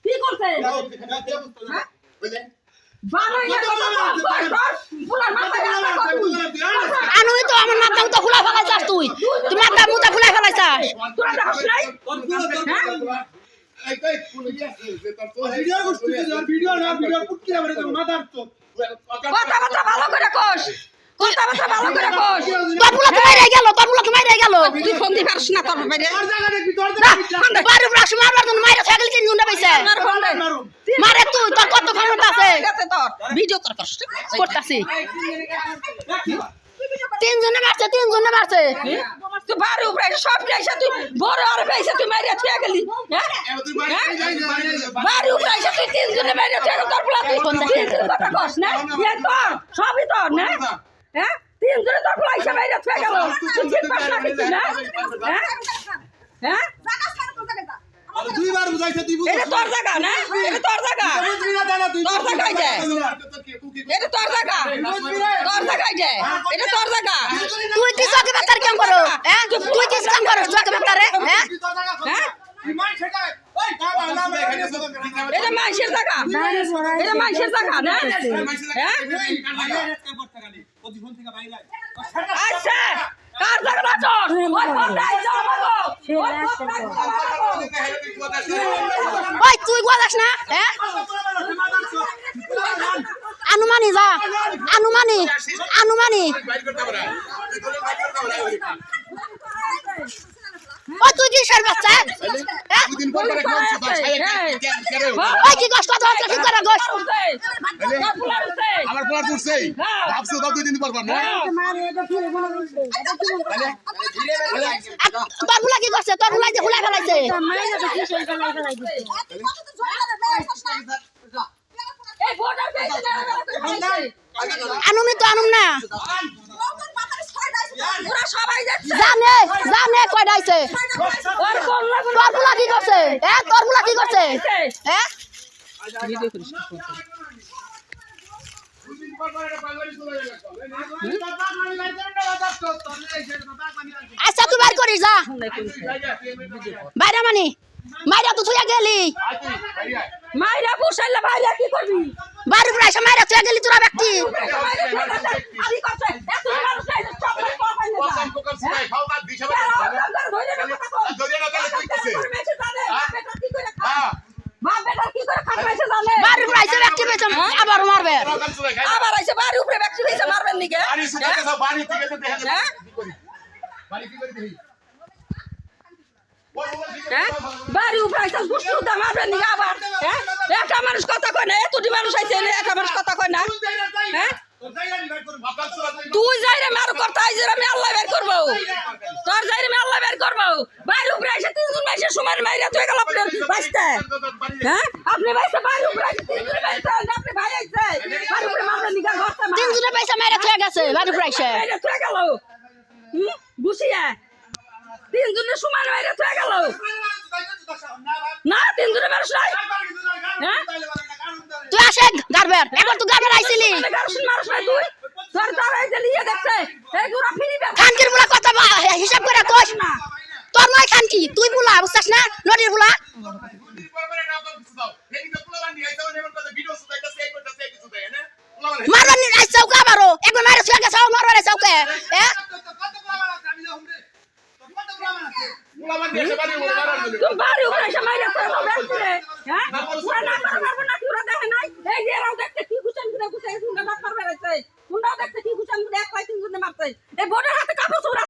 কি করছে আনুই তো আমার মাথা তো খুলা ফেলাইছাস তুই তুই মাথা মুতা খুলা ফেলাইছাস তোরা দেখছ নাই কথাবার্তা ভালো করে কস কথাবার্তা ভালো করে কস তোর মুলা তো মাইরে গেল তুই ফোন দি পারছ না তোর বাইরে বাড়ি প্রাস মারবার জন্য মাইরে থাকলে তিন ঘন্টা পাইছে মারে তুই তোর কত ক্ষমতা আছে তোর ভিডিও কর করতাছি তিনজনে মারছে তুই বাড়ি উপরে সব যাইছে তুই বড় আর পাইছে তুই মাইরে থুয়া গেলি হ্যাঁ বাড়ি উপরে এসে তুই তিনজনে মাইরে থুয়া গেল তোর পোলা তুই কথা কস না এই তোর সবই তোর না হ্যাঁ তিনজনে তোর পোলা এসে মাইরে থুয়া গেল তুই ঠিক পাস না কিছু না হ্যাঁ দুইবার বুঝাইছে তুই এটা তোর জায়গা না এটা তোর জায়গা তোর জায়গায় যায় এটা তোর জায়গা এটা তোর জায়গা তুই কি চকে বাতার কাম করো হ্যাঁ তুই কি কাম করো চকে বাতারে হ্যাঁ হ্যাঁ এটা মাইশের জায়গা এটা মাইশের জায়গা না হ্যাঁ আচ্ছা কার জায়গা তোর ওই ফোনটাই যাও আমাগো ওই তুই গোলাস না হ্যাঁ আনুমানি যা আনুমানি ও তুই কি সর বাচ্চা ওই কি কষ্ট তো ঠিক করে গোশ আমার পোলা তুলছে ভাবছো তো দুই দিন পর না তোর বুলা কি করছে তোর বুলাই যে খুলাই ফেলাইছে আনুমি তো আনুম না জানে কয়ডাইছে তোর বুলা কি করছে তোর বুলা কি করছে আচ্ছা তুই বাইর করিস যা বাইরে মানি মাইরা তো থুয়া গেলি মাইরা বসাইলা ভাইরা কি করবি বাড়ি প্রায় মাইরা থুয়া গেলি তোরা ব্যক্তি আমি করছে এত মানুষ নাই সব বাড়ি প্রায় ব্যক্তি পেছন আবার মারবে আবার আইছে বাড়ি উপরে ব্যক্তি পেছে মারবেন নিকে বাড়ি উপরে আইছে গুষ্টি উদা মারবেন নিকে আবার একটা মানুষ কথা কয় না এতটি মানুষ আইছে একটা মানুষ কথা কয় না হ্যাঁ তুই যাইরে মার করতে আইছে আমি আল্লাহ বের করব তোর যাইরে আমি আল্লাহ বের করব বাড়ি উপরে আইছে তিনজন মাইছে সময় মাইরা তুই গেল আপনি বাইতে হ্যাঁ আপনি বাইতে বাড়ি উপরে আইছে তিনজন বাইতে আপনি ভাই আইছে বাড়ি উপরে মারবেন নিকে ঘরতে মার তিনজনে পয়সা মাইরা থুয়া গেছে বাড়ি প্রায় মাইরা তুই গেল বুঝিয়া তিনজনের সময় মাইরা তুই গেল না তিনজনের মানুষ নাই হ্যাঁ তুই আসে গারবের এবার তুই গারবের আইছিলি মানুষ নাই তুই তোর দাঁড়াই যে লিয়ে দেখছে এই গুড়া ফিরিবে খানকির বুলা কথা হিসাব করে কস না তোর নয় খানকি তুই বুলা বুঝছস না নদীর বুলা মারবার নি আইছ চৌকা মারো একবার মারে ছুয়া গেছে মারবার চৌকে তুই বাড়ি উপরে এসে মাইরা তুই ব্যস্ত রে হ্যাঁ পুরা না মারবো না তুই দেখে নাই এই যে এরাও দেখতে কি গুছান গুছান গুছান গুন্ডা মারবে রাইছে গুন্ডাও দেখতে কি গুছান এক পাই তিন গুন্ডা মারতে এই বোর্ডের হাতে